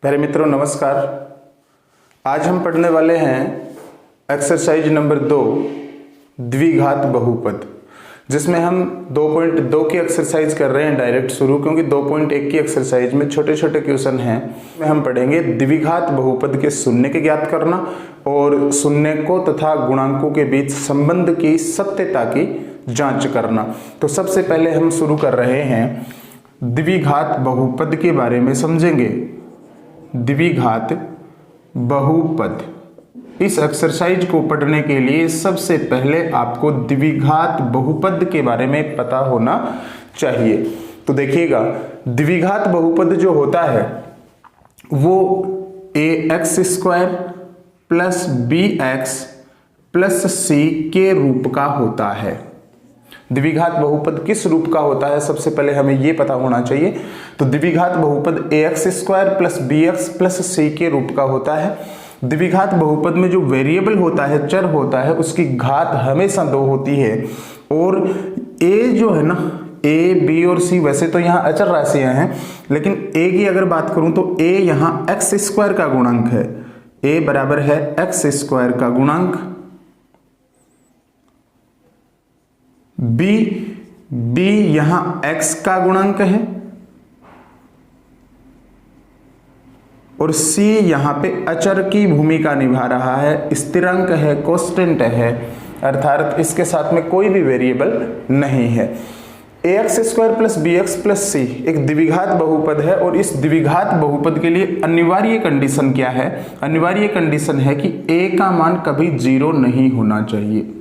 प्यारे मित्रों नमस्कार। आज हम पढ़ने वाले हैं एक्सरसाइज नंबर 2 द्विघात बहुपद, जिसमें हम 2.2 की एक्सरसाइज कर रहे हैं डायरेक्ट शुरू, क्योंकि 2.1 की एक्सरसाइज में छोटे छोटे क्वेश्चन हैं। में हम पढ़ेंगे द्विघात बहुपद के शून्य के ज्ञात करना और शून्य को तथा गुणांकों के बीच संबंध की सत्यता की जांच करना। तो सबसे पहले हम शुरू कर रहे हैं द्विघात बहुपद के बारे में समझेंगे। द्विघात बहुपद, इस एक्सरसाइज को पढ़ने के लिए सबसे पहले आपको द्विघात बहुपद के बारे में पता होना चाहिए। तो देखिएगा, द्विघात बहुपद जो होता है वो ax² plus bx plus c के रूप का होता है। द्विघात बहुपद किस रूप का होता है, सबसे पहले हमें यह पता होना चाहिए। तो द्विघात बहुपद ax² plus bx plus c के रूप का होता है। द्विघात बहुपद में जो वेरिएबल होता है, चर होता है, उसकी घात हमेशा 2 होती है। और a जो है ना, a b और c वैसे तो यहाँ अचर राशियां हैं, लेकिन a की अगर बात करूं तो a यहाँ x² का गुणांक है। a बराबर है x² का गुणांक। b यहां x का गुणांक है और c यहां पे अचर की भूमिका निभा रहा है, स्थिरांक है, कांस्टेंट है, अर्थात इसके साथ में कोई भी वेरिएबल नहीं है। ax² plus bx plus c एक द्विघात बहुपद है और इस द्विघात बहुपद के लिए अनिवार्य कंडीशन क्या है? अनिवार्य कंडीशन है कि a का मान कभी 0 नहीं होना चाहिए।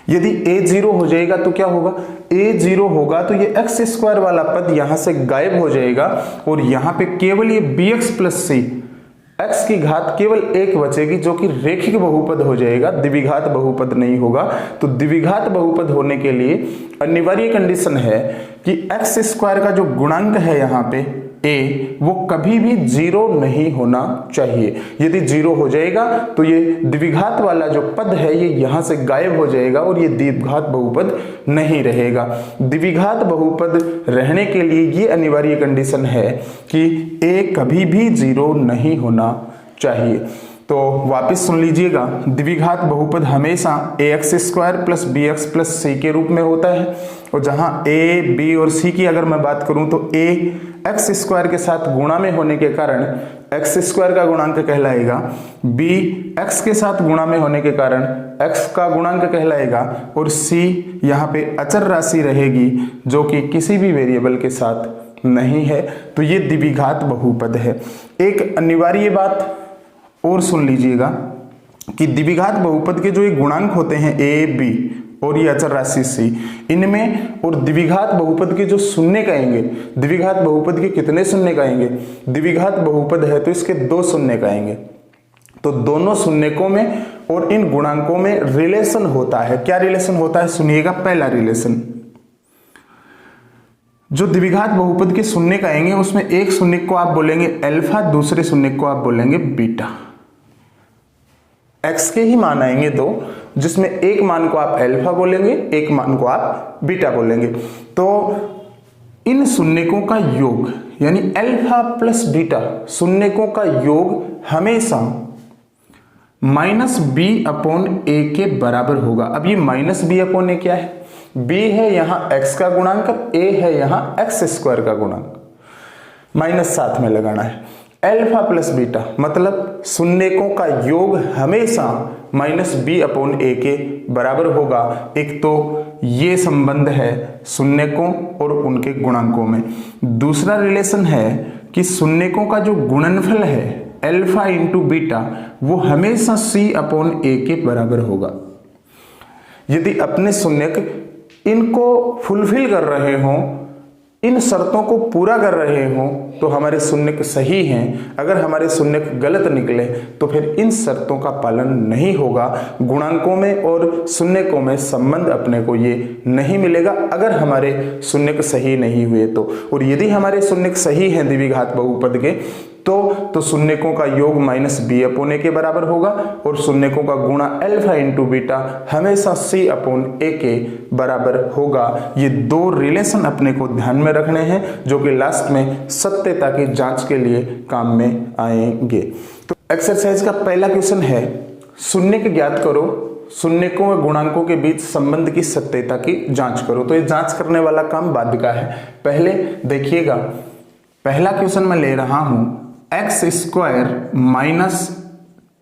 यदि a 0 हो जाएगा तो क्या होगा? a 0 होगा तो ये x² वाला पद यहां से गायब हो जाएगा और यहां पे केवल ये bx प्लस c, x की घात केवल 1 बचेगी, जो कि रेखिक बहुपद हो जाएगा, द्विघात बहुपद नहीं होगा। तो द्विघात बहुपद होने के लिए अनिवार्य कंडीशन है कि x² का जो गुणांक है यहाँ पे a, वो कभी भी 0 नहीं होना चाहिए। यदि 0 हो जाएगा तो ये द्विघात वाला जो पद है ये यहां से गायब हो जाएगा और ये द्विघात बहुपद नहीं रहेगा। द्विघात बहुपद रहने के लिए ये अनिवार्य कंडीशन है कि a कभी भी 0 नहीं होना चाहिए। तो वापस सुन लीजिएगा, द्विघात बहुपद हमेशा ax² plus bx plus c के रूप में होता है। और जहां a, b और c की अगर मैं बात करूं तो a x² के साथ गुणा में होने के कारण x² का गुणांक कहलाएगा, b x के साथ गुणा में होने के कारण x का गुणांक कहलाएगा और c यहाँ पे अचर राशि रहेगी जो कि किसी भी वेरिएबल के साथ नहीं है। तो ये द्विघात बहुपद है। एक अनिवार्य बात और सुन लीजिएगा कि द्विघात बहुपद के जो ये गुणांक होते हैं a, b और ये अचर राशि c, इनमें और द्विघात बहुपद के जो शून्य कहेंगे, द्विघात बहुपद के कितने शून्य कहेंगे? द्विघात बहुपद है तो इसके 2 शून्य कहेंगे। तो दोनों शून्यकों में और इन गुणांकों में रिलेशन होता है। क्या रिलेशन होता है? सुनिएगा। पहला रिलेशन, जो द्विघात बहुपद के शून्य कहेंगे उसमें एक शून्य को आप बोलेंगे अल्फा, दूसरे शून्य को आप बोलेंगे बीटा। x के ही मान आएंगे 2, जिसमें एक मान को आप अल्फा बोलेंगे, एक मान को आप बीटा बोलेंगे। तो इन शून्यकों का योग यानी अल्फा प्लस बीटा शून्यकों का योग हमेशा -b/a के बराबर होगा। अब ये -b/a क्या है? b है यहां x का गुणांक, a है यहां x² का गुणांक, माइनस साथ में लगाना है। अल्फा प्लस बीटा मतलब शून्यकों का योग हमेशा -b/a के बराबर होगा। एक तो ये संबंध है शून्यकों और उनके गुणांकों में। दूसरा रिलेशन है कि शून्यकों का जो गुणनफल है अल्फा इंटू बीटा वो हमेशा c/a के बराबर होगा। यदि अपने शून्यक इनको फुलफिल कर रहे हों, इन शर्तों को पूरा कर रहे हों, तो हमारे शून्यक सही हैं। अगर हमारे शून्यक गलत निकले तो फिर इन शर्तों का पालन नहीं होगा। गुणांकों में और शून्यकों में संबंध अपने को ये नहीं मिलेगा अगर हमारे शून्यक सही नहीं हुए तो। और यदि हमारे शून्यक सही हैं द्विघात बहुपद के, तो शून्यकों का योग माइनस बी अपॉन ए के बराबर होगा और शून्यकों का गुणा अल्फा इंटू बीटा हमेशा सी अपॉन ए के बराबर होगा। ये दो रिलेशन अपने को ध्यान में रखने हैं जो कि लास्ट में सत्यता की जांच के लिए काम में आएंगे। तो एक्सरसाइज का पहला क्वेश्चन है, शून्यक ज्ञात करो, शून्यकों व गुणांकों के बीच संबंध की सत्यता की जांच करो। तो ये जांच करने वाला काम बाद का है। पहले देखिएगा, पहला क्वेश्चन मैं ले रहा हूं x square minus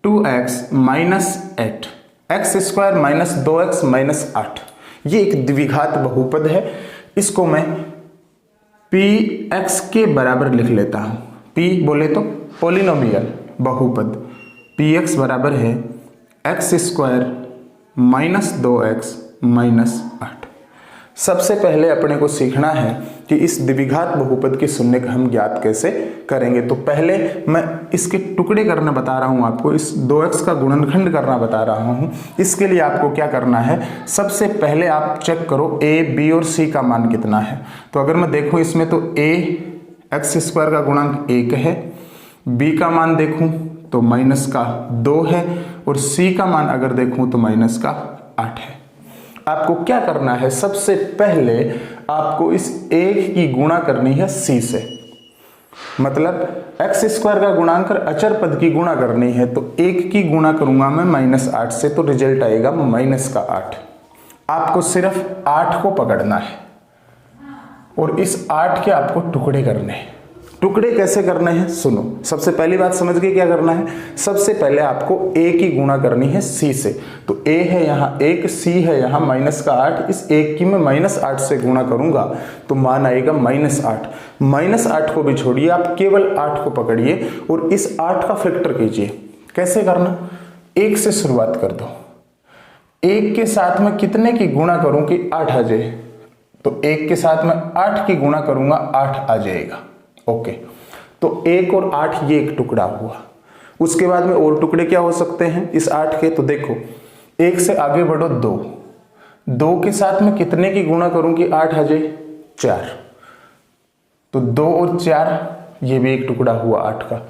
2x minus 8, x square minus 2x minus 8, ये एक द्विघात बहुपद है। इसको मैं px के बराबर लिख लेता हूं। p बोले तो पोलिनोमियल बहुपद, px बराबर है x square minus 2x minus 8। सबसे पहले अपने को सीखना है कि इस द्विघात बहुपद की शून्यक हम ज्ञात कैसे करेंगे। तो पहले मैं इसके टुकड़े करना बता रहा हूं आपको, इस 2x का गुणनखंड करना बता रहा हूं। इसके लिए आपको क्या करना है, सबसे पहले आप चेक करो a, b और c का मान कितना है। तो अगर मैं देखूं इसमें तो a एक्स स्क्वायर का गुणांक 1 है, b का मान देखूं तो माइनस का 2 है और c का मान अगर देखूं तो माइनस का 8 है। आपको क्या करना है, सबसे पहले आपको इस 1 की गुणा करनी है c से, मतलब एक्स स्क्वायर का गुणांक अचर पद की गुणा करनी है। तो 1 की गुणा करूंगा मैं माइनस 8 से, तो रिजल्ट आएगा माइनस का 8। आपको सिर्फ 8 को पकड़ना है और इस 8 के आपको टुकड़े करने हैं। टुकड़े कैसे करने हैं सुनो। सबसे पहली बात समझ के क्या करना है, सबसे पहले आपको a की गुणा करनी है c से। तो a है यहाँ 1, c है यहाँ माइनस का 8, इस 1 की मैं माइनस 8 से गुणा करूंगा तो मान आएगा माइनस 8। माइनस 8 को भी छोड़िए, आप केवल 8 को पकड़िए और इस 8 का फैक्टर कीजिए। कैसे करना, 1 से शुरुआत कर दो। 1 के साथ मैं कितने की गुणा करूं कि 8 आ जाए, तो 1 के साथ मैं 8 की गुणा करूंगा 8 आ जाएगा। ओके, तो 1 और 8 ये एक टुकड़ा हुआ। उसके बाद में और टुकड़े क्या हो सकते हैं इस 8 के, तो देखो 1 से आगे बढ़ो 2, 2 के साथ में कितने की गुणा करूं कि 8 आ जाए, 4, तो 2 और 4 ये भी एक टुकड़ा हुआ 8 का।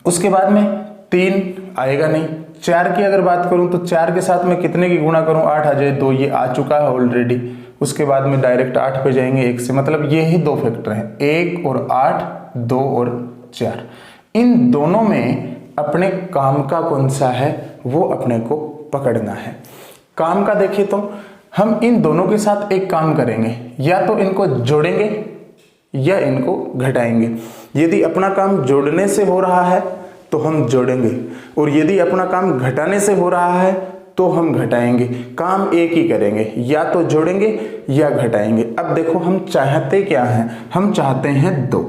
उसके बाद में 3 आएगा नहीं। 4 की अगर बात करूं तो 4 के साथ में कितने की गुणा करूं, 8 आ जाए, 2 ये आ चुका है ऑलरेडी। उसके बाद में डायरेक्ट 8 पे जाएंगे 1 से, मतलब ये ही दो फैक्टर हैं, 1 और 8, 2 और 4। इन दोनों में अपने काम का कौन सा है वो अपने को पकड़ना है। काम का देखिए तो हम इन दोनों के साथ एक काम करेंगे, या तो इनको जोड़ेंगे या इनको घटाएंगे। यदि अपना काम जोड़ने से हो रहा है तो हम जोड़ेंगे, और यदि अपना काम घटाने से हो रहा है तो हम घटाएंगे। काम एक ही करेंगे, या तो जोड़ेंगे या घटाएंगे। अब देखो हम चाहते क्या हैं, हम चाहते हैं 2,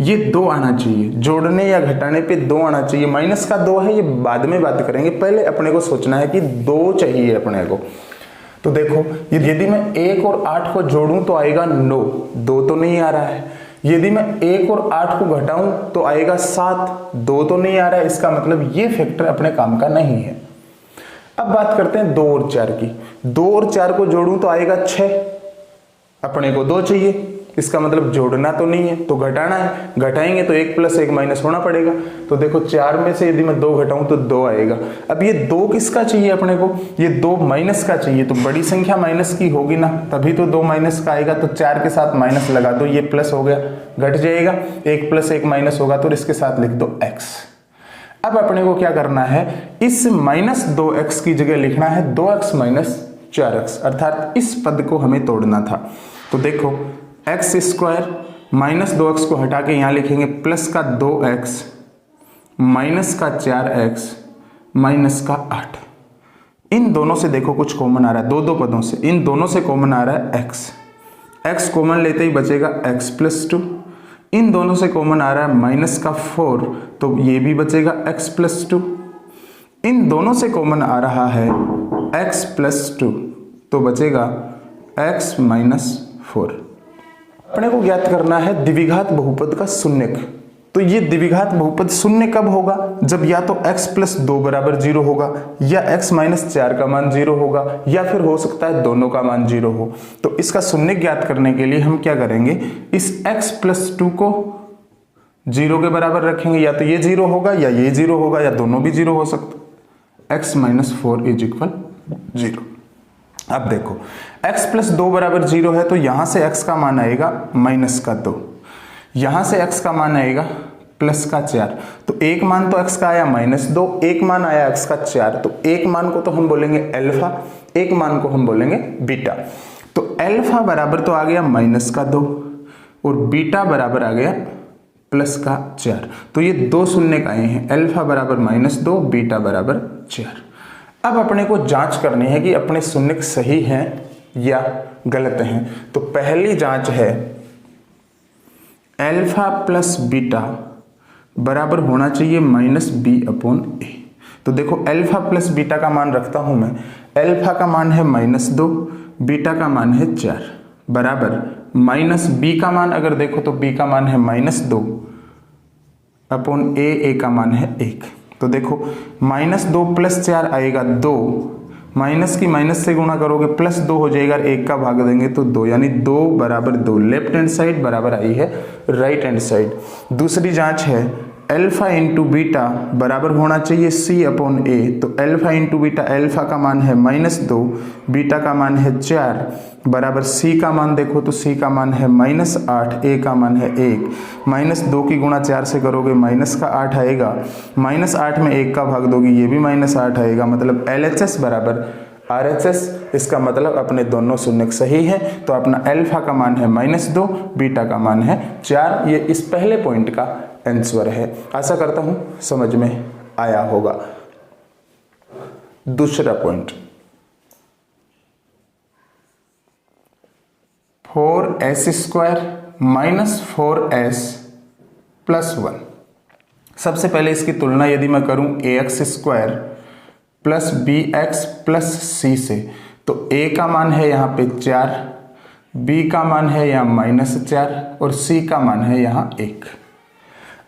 ये 2 आना चाहिए, जोड़ने या घटाने पे 2 आना चाहिए। माइनस का 2 है, ये बाद में बात करेंगे, पहले अपने को सोचना है कि 2 चाहिए अपने को। तो देखो यदि मैं 1 और 8 को जोड़ूं तो आएगा 9, 2 तो नहीं आ रहा है। यदि मैं 1 और 8 को घटाऊं तो आएगा 7, 2 तो नहीं आ रहा है। इसका मतलब ये फैक्टर अपने काम का नहीं है। अब बात करते हैं 2 और 4 की। 2 और 4 को जोड़ूं तो आएगा 6, अपने को 2 चाहिए, इसका मतलब जोड़ना तो नहीं है, तो घटाना है। घटाएंगे तो 1 + 1 माइनस होना पड़ेगा। तो देखो 4 में से यदि मैं 2 घटाऊं तो 2 आएगा। अब ये 2 किसका चाहिए अपने को, ये 2 माइनस का चाहिए। तो बड़ी संख्या माइनस की होगी ना, तभी तो 2 माइनस का आएगा। तो 4 के साथ माइनस लगा दो, ये प्लस हो गया, घट जाएगा। 1 + 1 माइनस होगा, तो इसके साथ लिख दो x। अब अपने को क्या करना है, इस माइनस 2x की जगह लिखना है 2x माइनस 4x, अर्थात इस पद को हमें तोड़ना था। तो देखो x² माइनस 2x को हटा के यहां लिखेंगे प्लस का 2x माइनस का 4x माइनस का 8। इन दोनों से देखो कुछ कॉमन आ रहा है, दो पदों से, इन दोनों से कॉमन आ रहा है x कॉमन लेते ही बचेगा x + 2। इन दोनों से कॉमन आ रहा है माइनस का 4, तो ये भी बचेगा x + 2। इन दोनों से कॉमन आ रहा है x + 2, तो बचेगा x - 4। अपने को ज्ञात करना है द्विघात बहुपद का शून्यक। तो ये द्विघात बहुपद शून्य कब होगा? जब या तो x प्लस 2 बराबर 0 होगा, या x माइनस 4 का मान 0 होगा, या फिर हो सकता है दोनों का मान 0 हो। तो इसका शून्य ज्ञात करने के लिए हम क्या करेंगे, इस x प्लस 2 को 0 के बराबर रखेंगे, या तो ये 0 होगा या ये 0 होगा या दोनों भी 0 हो सकते। x minus 4 is equal 0। अब देखो x प्लस 2 बराबर 0 है, तो यहां से x का मान आएगा माइनस का 2, यहां से x का मान आएगा प्लस का 4। तो एक मान तो x का आया माइनस 2, एक मान आया x का 4। तो एक मान को तो हम बोलेंगे अल्फा, एक मान को हम बोलेंगे बीटा। तो अल्फा बराबर तो आ गया माइनस का 2 और बीटा बराबर आ गया प्लस का 4। तो ये दो शून्य आए हैं, अल्फा बराबर माइनस 2, बीटा बराबर 4। अब अपने को जांच करनी है कि अपने शून्य सही हैं या गलत हैं। तो पहली जांच है अल्फा प्लस बीटा बराबर होना चाहिए माइनस बी अपॉन ए। तो देखो अल्फा प्लस बीटा का मान रखता हूं मैं, अल्फा का मान है माइनस 2, बीटा का मान है 4, बराबर माइनस बी का मान अगर देखो तो बी का मान है माइनस 2 अपॉन ए का मान है 1। तो देखो माइनस 2 प्लस 4 आएगा 2, माइनस की माइनस से गुणा करोगे प्लस 2 हो जाएगा, 1 का भाग देंगे तो 2, यानी 2 बराबर 2। लेफ्ट हैंड साइड बराबर आई है राइट हैंड साइड। दूसरी जांच है अल्फा इंटू बीटा बराबर होना चाहिए सी अपॉन ए। तो अल्फा इंटू बीटा, अल्फा का मान है माइनस 2, बीटा का मान है 4, बराबर सी का मान देखो तो सी का मान है माइनस 8, ए का मान है 1। माइनस 2 की गुणा 4 से करोगे माइनस का 8 आएगा, माइनस 8 में 1 का भाग दोगे ये भी माइनस 8 आएगा। मतलब LHS बराबर RHS। इसका मतलब अपने दोनों शून्य सही है। तो अपना अल्फा का मान है माइनस 2, बीटा का मान है 4। ये इस पहले पॉइंट का आंसर है। आशा करता हूं समझ में आया होगा। दूसरा point 4s square minus 4s plus 1। सबसे पहले इसकी तुलना यदि मैं करूं ax square plus bx plus c से, तो a का मान है यहाँ पे 4, b का मान है यहाँ माइनस 4 और c का मान है यहाँ 1।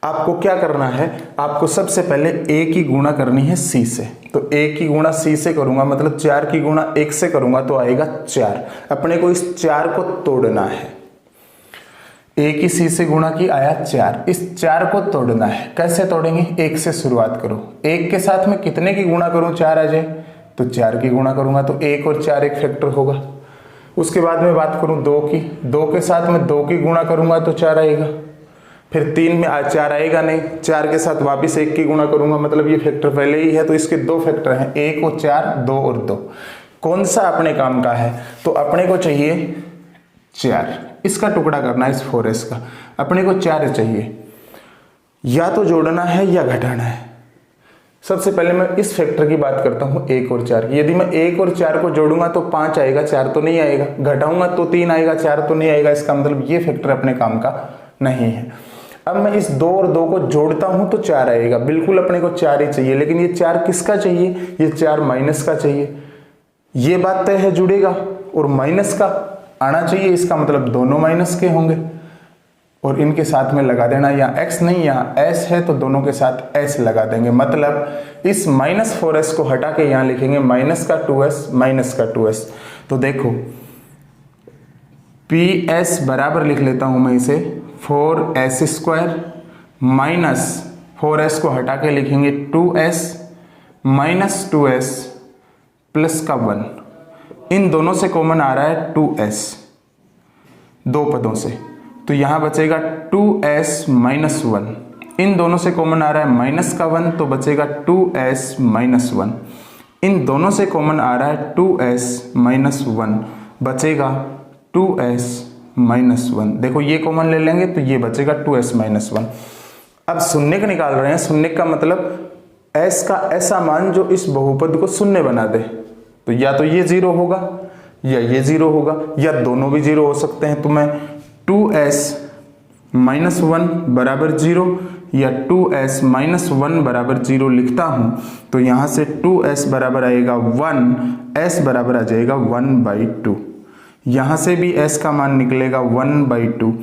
आपको क्या करना है, आपको सबसे पहले a की गुणा करनी है c से। तो a की गुणा c से करूंगा, मतलब 4 की गुणा 1 से करूंगा तो आएगा 4। अपने को इस 4 को तोड़ना है। a की c से गुणा की आया 4, इस 4 को तोड़ना है। कैसे तोड़ेंगे, 1 से शुरुआत करो। 1 के साथ में कितने की गुणा करूं, 4 आ जाए तो 4 की गुणा करूंगा तो 1 और 4 एक फैक्टर होगा। उसके बाद में बात करूं 2 की, 2 के साथ में 2 की गुणा करूंगा तो 4 आएगा। फिर 3 में 4 आएगा नहीं, 4 के साथ वापिस 1 की गुणा करूंगा, मतलब ये फैक्टर पहले ही है। तो इसके दो फैक्टर हैं, 1 और 4, 2 और 2। कौन सा अपने काम का है, तो अपने को चाहिए 4। इसका टुकड़ा करना है इस 4s का। अपने को 4 चाहिए, या तो जोड़ना है या घटाना है। सबसे पहले मैं इस फैक्टर की बात करता हूं 1 और 4 की। यदि मैं 1 और 4 को जोड़ूंगा तो 5 आएगा, 4 तो नहीं आएगा। घटाऊंगा तो 3 आएगा, 4 तो नहीं आएगा। इसका मतलब ये फैक्टर अपने काम का नहीं है। अब मैं इस 2 और 2 को जोड़ता हूं तो 4 आएगा। बिल्कुल अपने को 4 ही चाहिए, लेकिन ये 4 किसका चाहिए, ये 4 माइनस का चाहिए। ये बात तय है जुड़ेगा, और माइनस का आना चाहिए। इसका मतलब दोनों माइनस के होंगे और इनके साथ में लगा देना। यहाँ x नहीं यहाँ s है, तो दोनों के साथ s लगा देंगे। मतलब इस माइनस 4s को हटा के यहाँ लिखेंगे माइनस का 2s, माइनस का 2s। तो देखो ps बराबर लिख लेता हूं मैं इसे 4s स्क्वायर माइनस 4s को हटा के लिखेंगे 2s माइनस 2s प्लस का 1। इन दोनों से कॉमन आ रहा है 2s, दो पदों से, तो यहां बचेगा 2s माइनस 1। इन दोनों से कॉमन आ रहा है माइनस का 1, तो बचेगा 2s माइनस 1। इन दोनों से कॉमन आ रहा है 2s माइनस 1, बचेगा 2s माइनस 1। देखो ये कॉमन ले लेंगे तो ये बचेगा 2s माइनस 1। अब शून्य का निकाल रहे हैं। शून्य का मतलब s का ऐसा मान जो इस बहुपद को शून्य बना दे। तो या तो ये 0 होगा या ये 0 होगा, या दोनों भी 0 हो सकते हैं। तो मैं 2s माइनस 1 बराबर 0 या 2s माइनस 1 बराबर 0 लिखता हूं। तो यहां से 2s बराबर आएगा 1, s बराबर आ जाएगा 1/2। यहां से भी s का मान निकलेगा 1/2।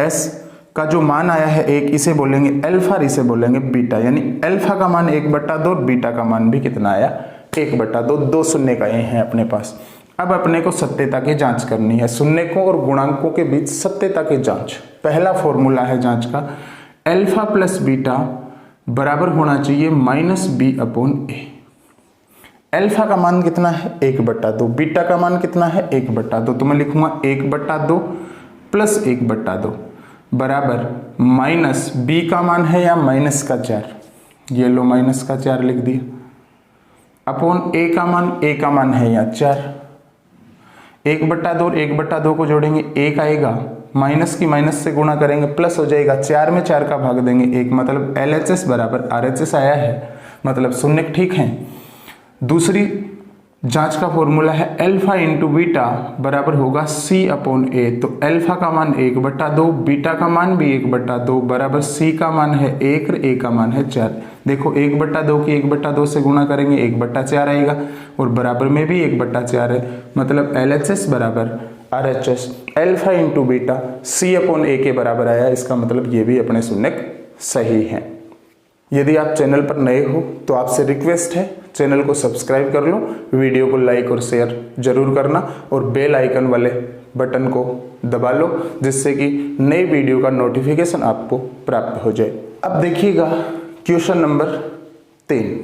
s का जो मान आया है 1, इसे बोलेंगे अल्फा और इसे बोलेंगे बीटा, यानी अल्फा का मान 1/2 और बीटा का मान भी कितना आया 1/2, दो शून्य का ये हैं अपने पास। अब अपने को सत्यता की जांच करनी है, शून्यकों और गुणांकों के बीच सत्यता की जांच। पहला फॉर्मूला है जांच का, अल्फा प्लस बीटा बराबर होना चाहिए -b/a। अल्फा का मान कितना है 1/2, बीटा का मान कितना है 1/2, तो मैं लिखूंगा 1/2 प्लस 1/2 बराबर माइनस b का मान है या -4, ये लो -4 लिख दिया, अपॉन a का मान है या 4। 1/2 और 1/2 को जोड़ेंगे 1 आएगा, माइनस की माइनस से गुणा करेंगे प्लस हो जाएगा, 4 में 4 का भाग देंगे 1, मतलब LHS बराबर RHS आया है, मतलब शून्य ठीक है। दूसरी जांच का फॉर्मूला है अल्फा इंटू बीटा बराबर होगा C/A, तो अल्फा का मान 1/2, बीटा का मान भी 1/2 बराबर C का मान है 1 और A का मान है 4। देखो 1/2 की 1/2 से गुणा करेंगे 1/4 आएगा और बराबर में भी 1/4 है, मतलब LHS बराबर RHS alpha into beta C/A के बराबर आया। इसका मतलब ये भी अपने शून्य सही है। यदि आप चैनल पर नए हो तो आपसे रिक्वेस्ट है चैनल को सब्सक्राइब कर लो, वीडियो को लाइक और शेयर जरूर करना और बेल आइकन वाले बटन को दबा लो, जिससे कि नई वीडियो का नोटिफिकेशन आपको प्राप्त हो जाए। अब देखिएगा क्वेश्चन नंबर 3,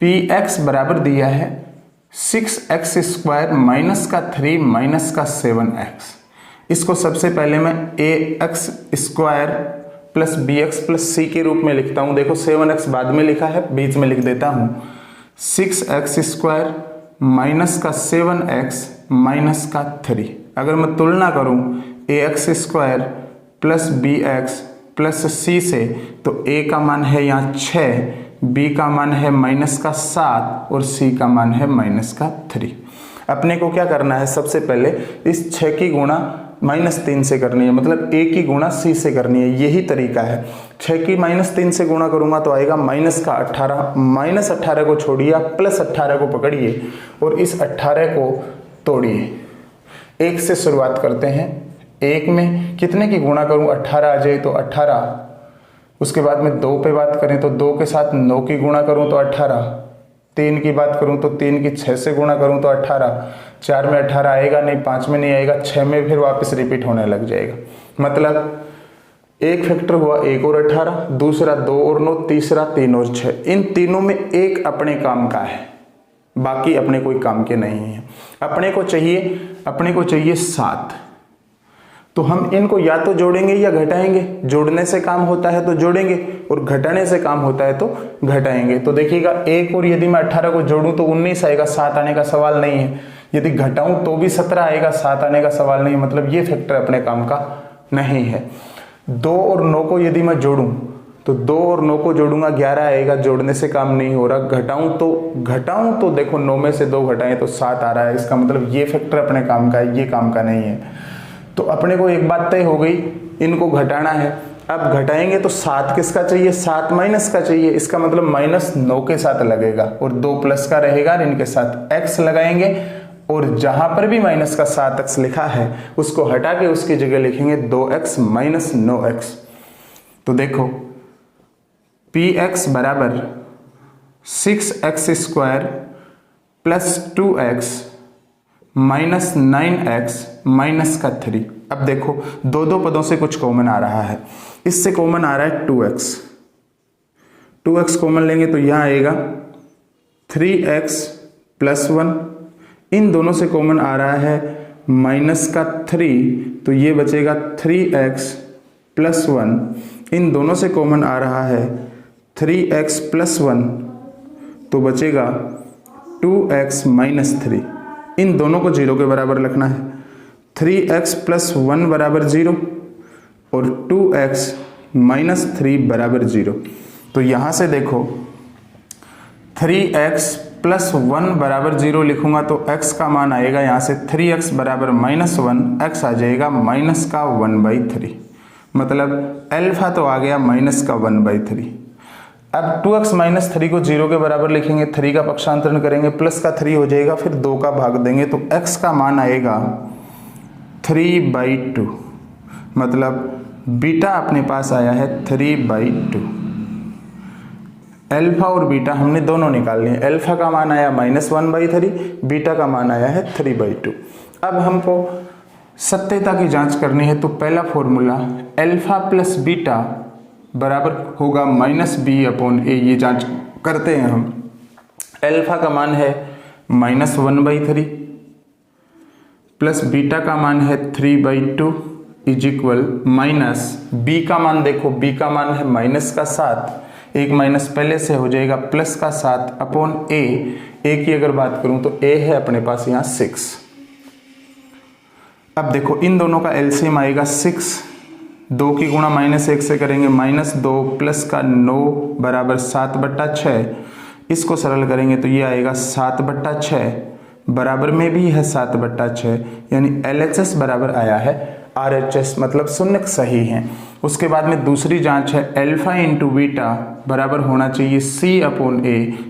px बराबर दिया है 6x² माइनस का 3 माइनस का 7x। इसको सबसे पहले मैं ax² plus bx plus c के रूप में लिखता हूं। देखो 7x बाद में लिखा है, बीच में लिख देता हूं 6x² माइनस का 7x माइनस का 3। अगर मैं तुलना करूं ax² plus bx plus c से, तो a का मान है यहाँ 6, b का मान है माइनस का 7 और c का मान है माइनस का 3। अपने को क्या करना है, सबसे पहले इस 6 की गुणा -3 से करनी है, मतलब a की गुणा c से करनी है, यही तरीका है। 6 की -3 से गुणा करूंगा तो आएगा -18, -18 को छोड़िए, +18 को पकड़िए और इस 18 को तोड़िए। 1 से शुरुआत करते हैं, 1 में कितने की गुणा करूं, 18 आ जाए तो 18, उसके बाद में 2 पे बात करें तो 2 के साथ 9 की गुणा करूं तो 18, 3 की बात करूं तो 3 की 6 से गुणा करूं तो 18, 4 में 18 आएगा नहीं, 5 में नहीं आएगा, 6 में फिर वापस रिपीट होने लग जाएगा। मतलब एक फैक्टर हुआ 1 और 18, दूसरा 2 और 9, तीसरा 3 और 6। इन तीनों में एक अपने काम का है, बाकी अपने कोई काम के नहीं है। अपने को चाहिए 7, तो हम इनको या तो जोड़ेंगे या घटाएंगे। जोड़ने से काम होता है तो जोड़ेंगे और घटाने से काम होता है तो घटाएंगे। तो देखिएगा 1 और यदि मैं 18 को जोड़ूं तो 19 आएगा, 7 आने का सवाल नहीं है। यदि घटाऊं तो भी 17 आएगा, 7 आने का सवाल नहीं, मतलब ये फैक्टर अपने काम का नहीं है। 2 और 9 को यदि मैं जोड़ूं तो 2 और 9 को जोड़ूंगा 11 आएगा, जोड़ने से काम नहीं हो रहा। घटाऊं तो देखो 9 में से 2 घटाएं तो 7 आ रहा है, इसका मतलब ये फैक्टर अपने काम का है, ये काम का नहीं है। तो अपने को एक बात तय हो गई, इनको घटाना है। अब घटाएंगे तो 7 किसका चाहिए, 7 माइनस का चाहिए, इसका मतलब -9 के साथ लगेगा और 2 प्लस का रहेगा, इनके साथ x लगाएंगे और जहां पर भी माइनस का 7x लिखा है उसको हटा के उसकी जगह लिखेंगे 2x माइनस 9x। तो देखो px बराबर 6x² plus 2x minus 9x minus का 3। अब देखो दो पदों से कुछ कॉमन आ रहा है, इससे कॉमन आ रहा है 2x कॉमन लेंगे तो यहां आएगा 3x प्लस 1, इन दोनों से कॉमन आ रहा है माइनस का 3, तो ये बचेगा 3x प्लस 1, इन दोनों से कॉमन आ रहा है 3x प्लस 1, तो बचेगा 2x माइनस 3। इन दोनों को 0 के बराबर रखना है। 3x प्लस 1 बराबर 0 और 2x माइनस 3 बराबर 0। तो यहां से देखो 3x प्लस 1 बराबर 0 लिखूंगा तो x का मान आएगा यहाँ से 3x बराबर -1, x आ जाएगा माइनस का 1/3, मतलब अल्फा तो आ गया माइनस का 1/3। अब 2x माइनस 3 को 0 के बराबर लिखेंगे, 3 का पक्षांतरण करेंगे, प्लस का 3 हो जाएगा, फिर 2 का भाग देंगे तो x का मान आएगा 3/2। मतलब बीटा अपने पास आया है 3/2। अल्फा और बीटा हमने दोनों निकाल लिए। अल्फा का मान आया -1/3, बीटा का मान आया है 3/2। अब हमको सत्यता की जांच करनी है, तो पहला फॉर्मूला अल्फा प्लस बीटा बराबर होगा -b/a। ये जांच करते हैं हम। अल्फा का मान है -1/3 प्लस बीटा का मान है 3/2 इज इक्वल माइनस बी का मान, देखो बी का मान है -7, एक माइनस पहले से हो जाएगा +7 अपॉन ए की अगर बात करूं तो ए है अपने पास यहाँ 6। अब देखो इन दोनों का एलसीएम आएगा 6, 2 की गुणा -1 से करेंगे -2 प्लस का 9 बराबर 7/6। इसको सरल करेंगे तो ये आएगा 7/6, बराबर में भी है 7/6, यानी LHS बराबर आया है RHS, मतलब शून्य सही है। उसके बाद में दूसरी जांच है अल्फा इंटू बीटा बराबर होना चाहिए C/A।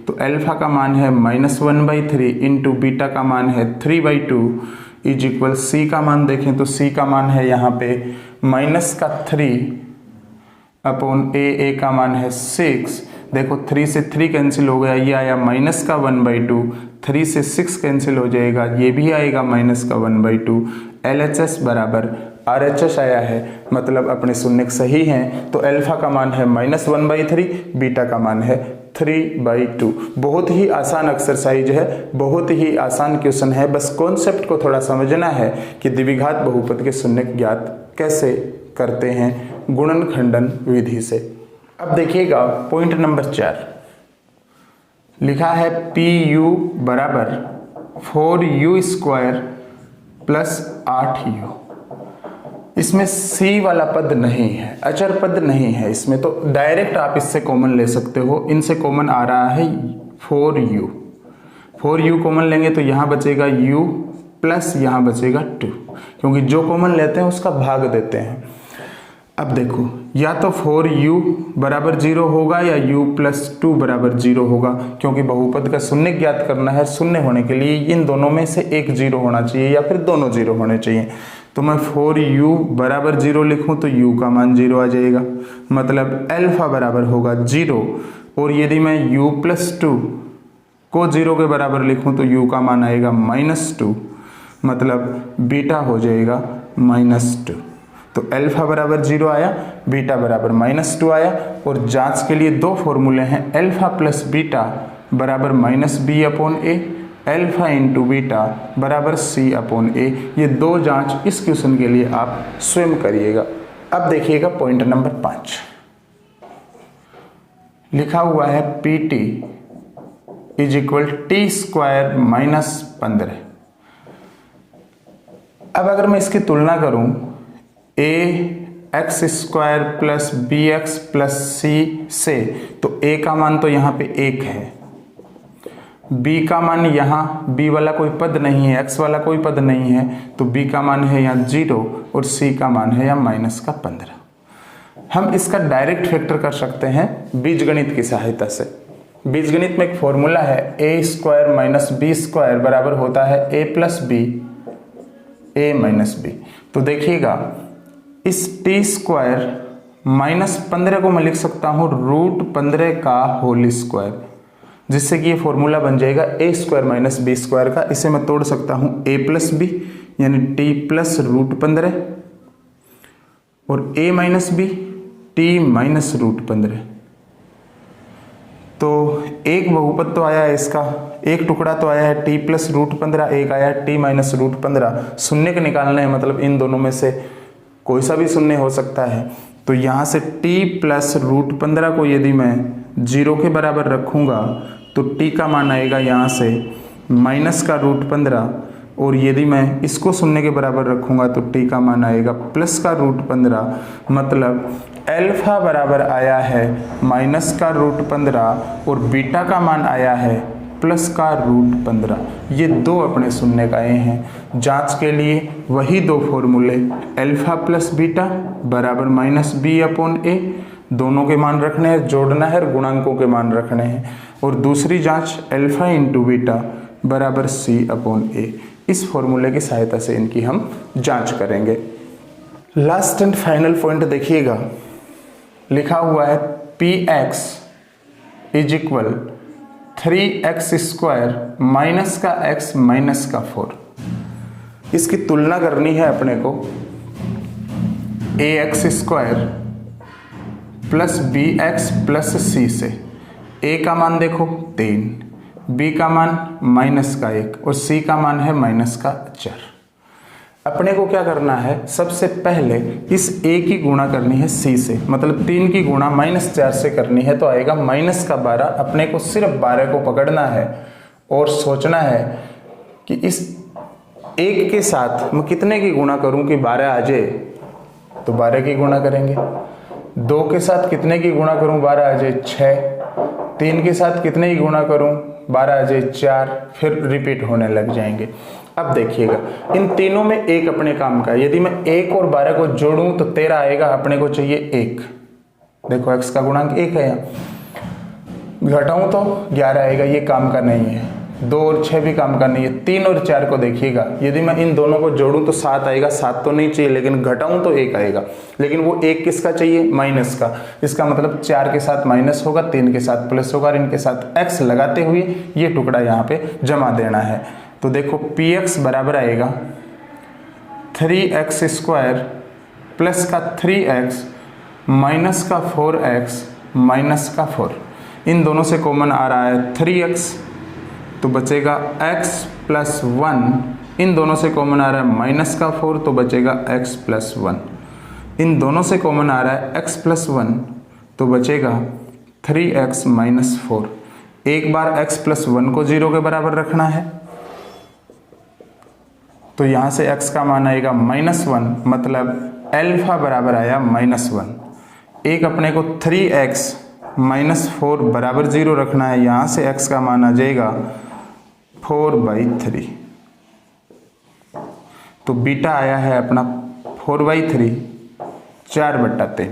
तो अल्फा का मान है -1/3 इंटू बीटा का मान है 3/2 इज इक्वल C का मान देखें तो C का मान है यहाँ पे -3/A का मान है 6। देखो 3 से 3 कैंसिल हो गया, ये आया -1/2, 3 से 6 कैंसिल हो जाएगा, ये भी आएगा -1/2। LHS बराबर RHS आया है, मतलब अपने शून्य सही हैं। तो अल्फा का मान है -1/3, बीटा का मान है 3/2। बहुत ही आसान एक्सरसाइज है, बहुत ही आसान क्वेश्चन है। बस कॉन्सेप्ट को थोड़ा समझना है कि द्विघात बहुपद के शून्य ज्ञात कैसे करते हैं गुणन खंडन विधि से। अब देखिएगा पॉइंट नंबर 4 लिखा है PU बराबर 4U² प्लस 8U। इसमें C वाला पद नहीं है, अचर पद नहीं है इसमें, तो डायरेक्ट आप इससे कॉमन ले सकते हो। इनसे कॉमन आ रहा है 4U। 4U कॉमन लेंगे तो यहाँ बचेगा U प्लस यहाँ बचेगा 2, क्योंकि जो कॉमन लेते हैं उसका भाग देते हैं। अब देखो या तो 4U बराबर 0 होगा या U प्लस 2 बराबर 0 होगा, क्योंकि बहुपद का शून्य ज्ञात करना है। शून्य होने के लिए इन दोनों में से एक 0 होना चाहिए या फिर दोनों 0 होने चाहिए। तो मैं 4U बराबर 0 लिखूं तो U का मान 0 आ जाएगा, मतलब अल्फा बराबर होगा 0। और यदि मैं U प्लस 2 को 0 के बराबर लिखूं तो U का मान आएगा -2, मतलब बीटा हो जाएगा -2। तो अल्फा बराबर 0 आया, बीटा बराबर -2 आया। और जांच के लिए दो फॉर्मूले हैं, अल्फा प्लस बीटा बराबर -B/A, अल्फा इंटू बीटा बराबर C/A। ये दो जांच इस क्वेश्चन के लिए आप स्वयं करिएगा। अब देखिएगा पॉइंट नंबर 5 लिखा हुआ है PT इज इक्वल T² - 15। अब अगर मैं इसकी तुलना करूं AX² plus BX plus C से, तो A का मान तो यहाँ पे 1 है, B का मान यहाँ B वाला कोई पद नहीं है, X वाला कोई पद नहीं है, तो B का मान है यहाँ 0 और C का मान है यहाँ -15। हम इसका डायरेक्ट फैक्टर कर सकते हैं बीजगणित की सहायता से। बीजगणित में एक फॉर्मूला है A² - B² बराबर होता है A plus B A minus B। तो देखिएगा इस T² -15 को मैं लिख सकता हूँ √15 का होल स्क्वायर, जिससे कि ये फॉर्मूला बन जाएगा A² - B² का। इसे मैं तोड़ सकता हूँ A प्लस B यानी T प्लस √15 और A minus B T minus √15। तो एक बहुपद तो आया है इसका, एक टुकड़ा तो आया है T प्लस √15, एक आया है T माइनस √15। शून्य के निकालना है, मतलब इन दोनों में से कोई सा भी शून्य हो सकता है। तो यहाँ से T प्लस √15 को यदि मैं 0 के बराबर रखूँगा तो T का मान आएगा यहाँ से माइनस का √15, और यदि मैं इसको शून्य के बराबर रखूँगा तो T का मान आएगा प्लस का √15, मतलब अल्फा बराबर आया है माइनस का √15 और बीटा का मान आया है प्लस का √15। ये दो अपने शून्य का आए हैं। जांच के लिए वही दो फॉर्मूले अल्फा प्लस बीटा बराबर -B/A, दोनों के मान रखने हैं, जोड़ना है और गुणांकों के मान रखने हैं। और दूसरी जांच अल्फा इंटू बीटा बराबर C/A। इस फॉर्मूले की सहायता से इनकी हम जांच करेंगे। लास्ट एंड फाइनल पॉइंट देखिएगा, लिखा हुआ है px is equal 3x² minus का x माइनस का 4। इसकी तुलना करनी है अपने को ax² plus bx plus c से। a का मान देखो 3, b का मान माइनस का 1 और c का मान है माइनस का 4। अपने को क्या करना है, सबसे पहले इस a की गुणा करनी है c से, मतलब 3 की गुणा -4 से करनी है तो आएगा -12। अपने को सिर्फ 12 को पकड़ना है और सोचना है कि इस 1 के साथ मैं कितने की गुणा करूं कि 12 आ जाए, तो 12 की गुणा करेंगे। 2 के साथ कितने की गुणा करूं 12 आ जाए 6। 3 के साथ कितने की गुणा करूं 12 आ जाए 4, फिर रिपीट होने लग जाएंगे। अब देखिएगा इन तीनों में एक अपने काम का है। यदि मैं 1 और 12 को जोड़ूं तो 13 आएगा, अपने को चाहिए 1। देखो x का गुणांक 1 है, यहाँ घटाऊं तो 11 आएगा, ये काम का नहीं है। 2 और 6 भी काम का नहीं है। 3 और 4 को देखिएगा, यदि मैं इन दोनों को जोड़ूं तो 7 आएगा, 7 तो नहीं चाहिए, लेकिन घटाऊं तो 1 आएगा। लेकिन वो 1 किसका चाहिए, माइनस का। इसका मतलब 4 के साथ माइनस होगा, 3 के साथ प्लस होगा और इनके साथ x लगाते हुए ये टुकड़ा यहाँ पे जमा देना है। तो देखो px बराबर आएगा 3x² प्लस का 3x माइनस का 4x माइनस का 4। इन दोनों से कॉमन आ रहा है 3x, तो बचेगा x प्लस 1। इन दोनों से कॉमन आ रहा है माइनस का 4, तो बचेगा x प्लस 1। इन दोनों से कॉमन आ रहा है x प्लस 1, तो बचेगा 3x माइनस 4। एक बार x प्लस 1 को 0 के बराबर रखना है, तो यहाँ से x का मान आएगा -1, मतलब अल्फा बराबर आया -1। एक अपने को 3x माइनस 4 बराबर 0 रखना है, यहाँ से x का मान आ जाएगा 4/3। तो बीटा आया है अपना 4/3, 4/3।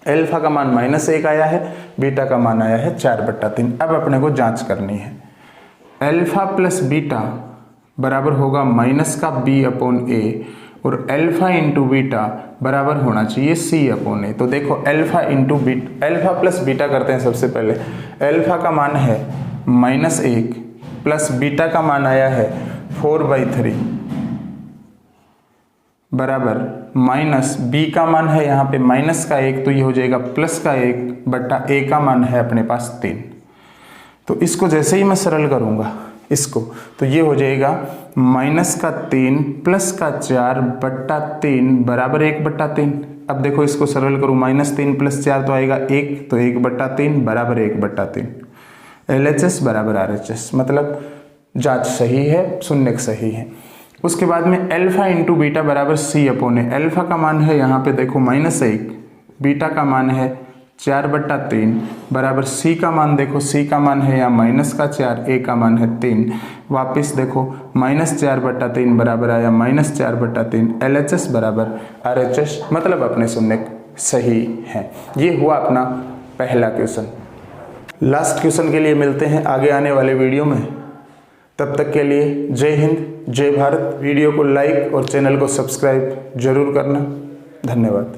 अल्फा का मान -1 आया है, बीटा का मान आया है 4/3। अब अपने को जांच करनी है, अल्फा प्लस बीटा बराबर होगा माइनस का b/a और अल्फा इंटू बीटा बराबर होना चाहिए c/a। तो देखो alpha into beta, alpha plus beta करते हैं सबसे पहले। अल्फा का मान है -1 प्लस बीटा का मान आया है 4/3 बराबर माइनस b का मान है यहाँ पे माइनस का 1, तो ये हो जाएगा प्लस का 1 बट्टा a का मान है अपने पास 3। तो इसको जैसे ही मैं सरल करूँगा इसको, तो ये हो जाएगा -3 प्लस का 4 बट्टा 3 बराबर 1/3। अब देखो इसको सरल करूँ, -3 प्लस 4 तो आएगा 1, तो 1/3 बराबर 1/3। LHS बराबर RHS, मतलब जांच सही है, शून्य सही है। उसके बाद में अल्फा इंटू बीटा बराबर c/a। अल्फा का मान है यहाँ पे देखो -1, बीटा का मान है 4/3 बराबर c का मान देखो, c का मान है यहाँ -4, a का मान है 3। वापिस देखो -4/3 बराबर आया -4/3। LHS बराबर RHS, मतलब अपने शून्य सही है। ये हुआ अपना पहला क्वेश्चन। लास्ट क्वेश्चन के लिए मिलते हैं आगे आने वाले वीडियो में। तब तक के लिए जय हिंद, जय भारत। वीडियो को लाइक और चैनल को सब्सक्राइब जरूर करना। धन्यवाद।